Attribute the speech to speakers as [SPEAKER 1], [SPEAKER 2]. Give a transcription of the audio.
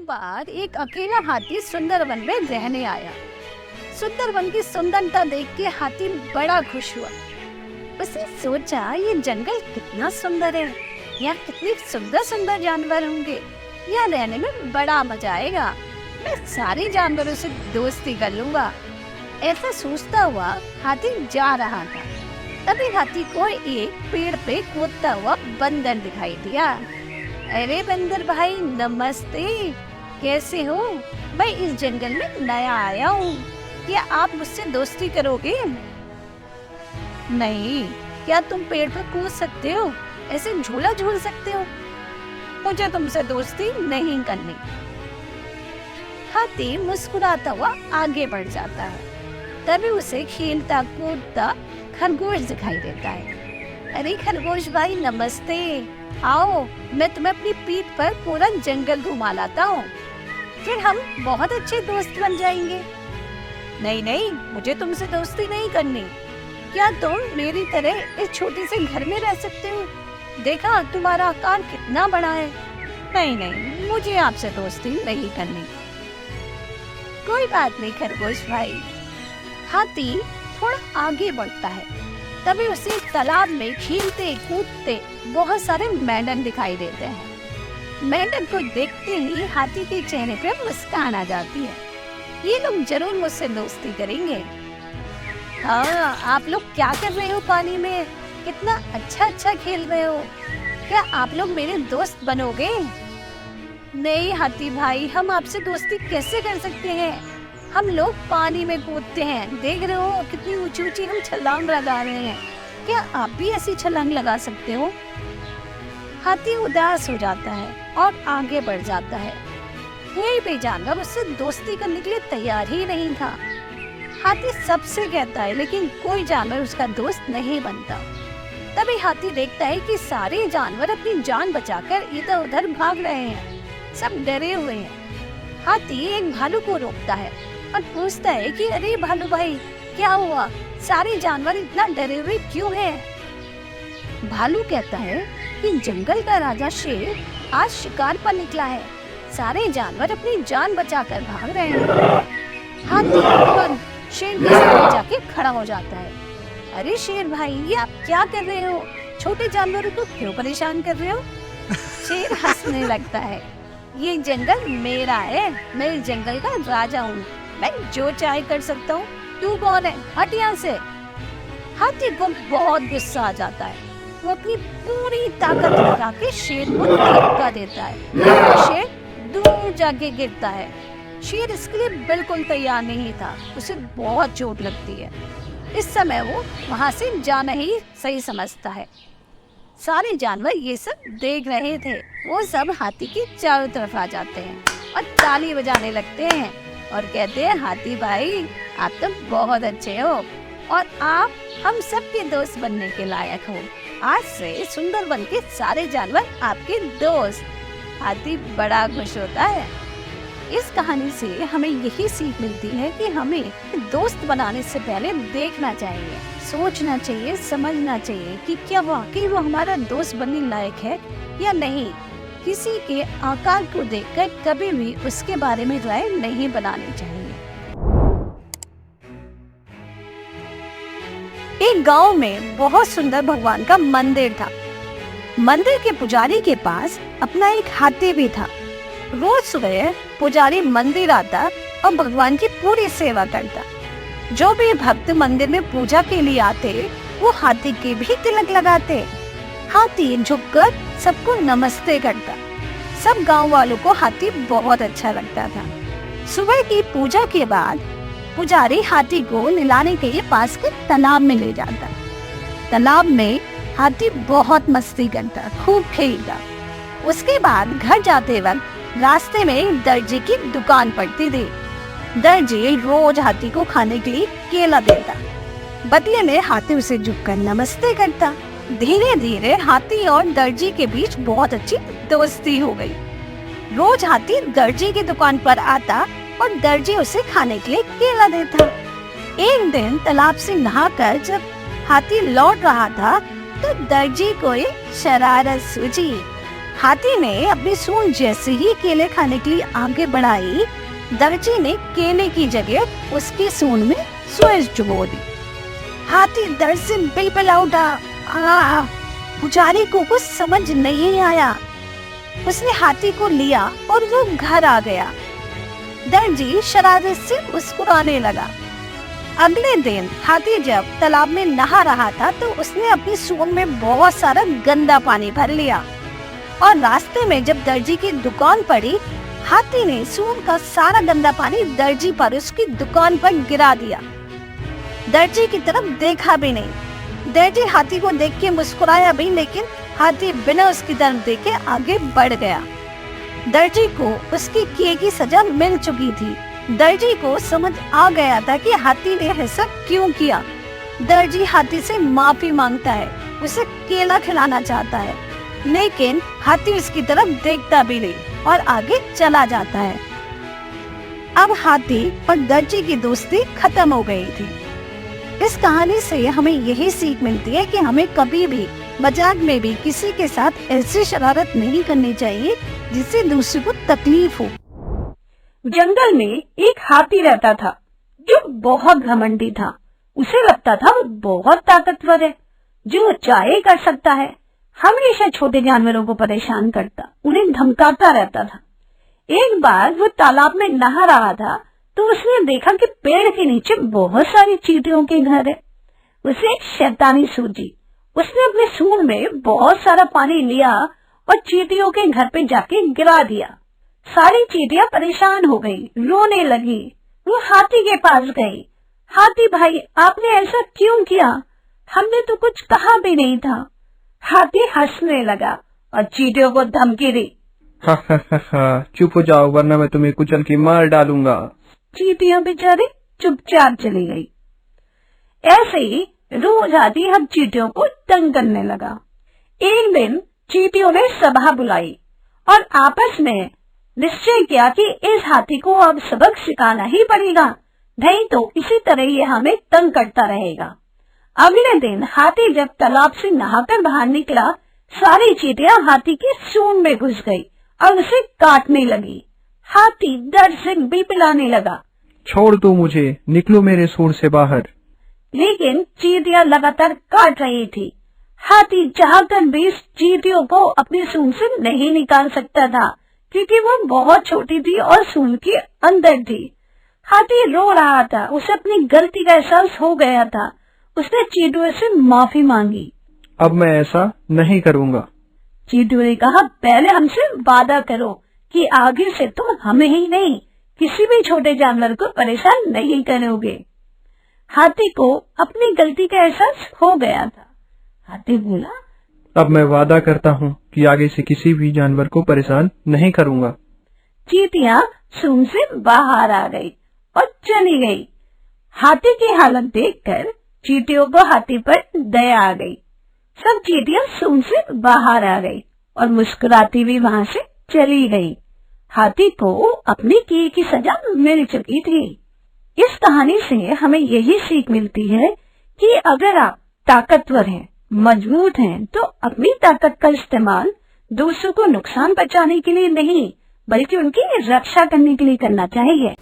[SPEAKER 1] बार एक अकेला हाथी सुंदरवन में रहने आया। सुंदरवन की सुंदरता देख के हाथी बड़ा खुश हुआ। उसने सोचा ये जंगल कितना सुंदर है, यहाँ कितने सुंदर सुंदर जानवर होंगे, यहाँ रहने में बड़ा मजा आएगा। मैं सारे जानवरों से दोस्ती कर लूंगा। ऐसा सोचता हुआ हाथी जा रहा था। तभी हाथी को एक पेड़ पे कूदता हुआ बंदर दिखाई दिया। अरे बंदर भाई नमस्ते, कैसे हो? मैं इस जंगल में नया आया हूँ, क्या आप मुझसे दोस्ती करोगे? नहीं, क्या तुम पेड़ पर कूद सकते हो, ऐसे झूला झूल सकते हो? मुझे तुमसे दोस्ती नहीं करनी। हाथी मुस्कुराता हुआ आगे बढ़ जाता है। तभी उसे खेलता कूदता खरगोश दिखाई देता है। अरे खरगोश भाई नमस्ते, आओ मैं तुम्हें अपनी पीठ पर पूरा जंगल घुमा लाता हूँ, फिर हम बहुत अच्छे दोस्त बन जाएंगे। नहीं नहीं, मुझे तुमसे दोस्ती नहीं करनी। क्या तुम मेरी तरह इस छोटे से घर में रह सकते हो? देखा तुम्हारा आकार कितना बड़ा है। नहीं नहीं, मुझे आपसे दोस्ती नहीं करनी। कोई बात नहीं खरगोश भाई। हाथी थोड़ा आगे बढ़ता है। तभी उसे तालाब में खेलते कूदते बहुत सारे मेंढक दिखाई देते हैं। मेंढक को देखते ही हाथी के चेहरे पे मुस्कान आ जाती है। ये लोग जरूर मुझसे दोस्ती करेंगे। हाँ, आप लोग क्या कर रहे हो पानी में? कितना अच्छा खेल रहे हो। क्या आप लोग मेरे दोस्त बनोगे? नहीं हाथी भाई, हम आपसे दोस्ती कैसे कर सकते हैं? हम लोग पानी में कूदते हैं, देख रहे हो कितनी ऊंची ऊंची हम छलांग लगा रहे हैं। क्या आप भी ऐसी छलांग लगा सकते हो? हाथी उदास हो जाता है और आगे बढ़ जाता है। कोई भी जानवर उससे दोस्ती करने के लिए तैयार ही नहीं था। हाथी सबसे कहता है लेकिन कोई जानवर उसका दोस्त नहीं बनता। तभी हाथी देखता है कि सारे जानवर अपनी जान बचाकर इधर उधर भाग रहे हैं, सब डरे हुए हैं। हाथी एक भालू को रोकता है और पूछता है कि अरे भालू भाई, क्या हुआ? सारे जानवर इतना डरे हुए क्यों हैं? भालू कहता है कि जंगल का राजा शेर आज शिकार पर निकला है, सारे जानवर अपनी जान बचाकर भाग रहे हैं। हाथी तुरंत शेर के सामने जाके खड़ा हो जाता है। अरे शेर भाई, ये आप क्या कर रहे हो? छोटे जानवरों को क्यों परेशान कर रहे हो? शेर हंसने लगता है। ये जंगल मेरा है, मैं इस जंगल का राजा हूँ, मैं जो चाहे कर सकता हूँ। तू कौन है? हट यहाँ से। हाथी को बहुत गुस्सा आ जाता है। वो अपनी पूरी ताकत लगा के शेर को धक्का देता है। शेर दूर जाके गिरता है। शेर इसके लिए बिल्कुल तैयार नहीं था, उसे बहुत चोट लगती है। इस समय वो वहाँ से जाना ही सही समझता है। सारे जानवर ये सब देख रहे थे। वो सब हाथी के चारों तरफ आ जाते हैं और ताली बजाने लगते हैं और कहते हैं, हाथी भाई आप तो बहुत अच्छे हो और आप हम सब के दोस्त बनने के लायक हो। आज से सुंदरवन के सारे जानवर आपके दोस्त। हाथी बड़ा खुश होता है। इस कहानी से हमें यही सीख मिलती है कि हमें दोस्त बनाने से पहले देखना चाहिए, सोचना चाहिए, समझना चाहिए कि क्या वाकई वो हमारा दोस्त बनने लायक है या नहीं। किसी के आकार को देखकर कभी भी उसके बारे में राय नहीं बनानी चाहिए। एक गांव में बहुत सुंदर भगवान का मंदिर था। मंदिर के पुजारी के पास अपना एक हाथी भी था। रोज सुबह पुजारी मंदिर आता और भगवान की पूरी सेवा करता। जो भी भक्त मंदिर में पूजा के लिए आते वो हाथी के भी तिलक लगाते। हाथी झुककर सबको नमस्ते करता। सब गांव वालों को हाथी बहुत अच्छा लगता था। सुबह की पूजा के बाद पुजारी हाथी को नहलाने के लिए पास के तालाब में ले जाता। तालाब में हाथी बहुत मस्ती करता, खूब खेलता। उसके बाद घर जाते वक्त रास्ते में दर्जी की दुकान पड़ती थी। दर्जी रोज हाथी को खाने के लिए केला देता। बदले में हाथी उसे झुककर नमस्ते करता। धीरे धीरे हाथी और दर्जी के बीच बहुत अच्छी दोस्ती हो गई। रोज हाथी दर्जी की दुकान पर आता और दर्जी उसे खाने के लिए केला देता। एक दिन तालाब से नहाकर जब हाथी लौट रहा था तो दर्जी को एक शरारत सूझी। हाथी ने अपनी सूंड जैसे ही केले खाने के लिए आगे बढ़ाई, दर्जी ने केले की जगह उसकी सूंड में सुएज चुबो दी। हाथी दर्द से बिलबिला उठा। पुजारी को कुछ समझ नहीं आया। उसने हाथी को लिया और वो घर आ गया। दर्जी शरारत से मुस्कुराने लगा। अगले दिन हाथी जब तालाब में नहा रहा था तो उसने अपनी सूंड में बहुत सारा गंदा पानी भर लिया और रास्ते में जब दर्जी की दुकान पड़ी, हाथी ने सूंड का सारा गंदा पानी दर्जी पर उसकी दुकान पर गिरा दिया। दर्जी की तरफ देखा भी नहीं। दर्जी हाथी को देख के मुस्कुराया भी, लेकिन हाथी बिना उसकी तरफ देखे आगे बढ़ गया। दर्जी को उसकी किए की सजा मिल चुकी थी। दर्जी को समझ आ गया था कि हाथी ने ऐसा क्यों किया। दर्जी हाथी से माफी मांगता है, उसे केला खिलाना चाहता है, लेकिन हाथी उसकी तरफ देखता भी नहीं और आगे चला जाता है। अब हाथी और दर्जी की दोस्ती खत्म हो गई थी। इस कहानी से हमें यही सीख मिलती है कि हमें कभी भी मजाक में भी किसी के साथ ऐसी शरारत नहीं करनी चाहिए जिससे दूसरे को तकलीफ हो।
[SPEAKER 2] जंगल में एक हाथी रहता था जो बहुत घमंडी था। उसे लगता था वो बहुत ताकतवर है, जो चाहे कर सकता है। हमेशा छोटे जानवरों को परेशान करता, उन्हें धमकाता रहता था। एक बार वो तालाब में नहा रहा था तो उसने देखा कि पेड़ के नीचे बहुत सारी चींटियों के घर है। उसे एक शैतानी सूझी। उसने अपने सूंड में बहुत सारा पानी लिया और चींटियों के घर पे जाके गिरा दिया। सारी चींटियां परेशान हो गई, रोने लगी। वो हाथी के पास गई। हाथी भाई, आपने ऐसा क्यों किया? हमने तो कुछ कहा भी नहीं था। हाथी हंसने लगा और चींटियों को धमकी दी।
[SPEAKER 3] चुप हो जाओ वरना मैं तुम्हें कुचल के मार डालूंगा।
[SPEAKER 2] चींटियां बेचारी चुपचाप चली गई। ऐसे ही रोज हाथी हर चींटियों को तंग करने लगा। एक दिन चींटियों ने सभा बुलाई और आपस में निश्चय किया कि इस हाथी को अब सबक सिखाना ही पड़ेगा, नहीं तो इसी तरह ये हमें तंग करता रहेगा। अगले दिन हाथी जब तालाब से नहाकर बाहर निकला, सारी चींटियां हाथी की सूंड में घुस गई और उसे काटने लगी। हाथी दर्द से बिलबिलाने लगा।
[SPEAKER 3] छोड़ दो मुझे, निकलो मेरे सूंड से बाहर।
[SPEAKER 2] लेकिन चींटियां लगातार काट रही थी। हाथी चाहकर भी चींटियों को अपनी सूंड से नहीं निकाल सकता था, क्योंकि वो बहुत छोटी थी और सूंड के अंदर थी। हाथी रो रहा था, उसे अपनी गलती का एहसास हो गया था। उसने चींटियों से माफी मांगी।
[SPEAKER 3] अब मैं ऐसा नहीं करूँगा।
[SPEAKER 2] चींटियों ने कहा, पहले हमसे वादा करो कि आगे से तुम हमें ही नहीं, किसी भी छोटे जानवर को परेशान नहीं करोगे। हाथी को अपनी गलती का एहसास हो गया था। हाथी बोला,
[SPEAKER 3] अब मैं वादा करता हूँ कि आगे से किसी भी जानवर को परेशान नहीं करूँगा।
[SPEAKER 2] चींटियां सूंड से बाहर आ गई और चली गई। हाथी की हालत देखकर चींटियों को हाथी पर दया आ गई। सब चींटियां सूंड से बाहर आ गई और मुस्कुराती हुई वहाँ से चली गई। हाथी को अपनी किए की सजा मिल चुकी थी। इस कहानी से हमें यही सीख मिलती है कि अगर आप ताकतवर हैं, मजबूत हैं, तो अपनी ताकत का इस्तेमाल दूसरों को नुकसान पहुंचाने के लिए नहीं, बल्कि उनकी रक्षा करने के लिए करना चाहिए।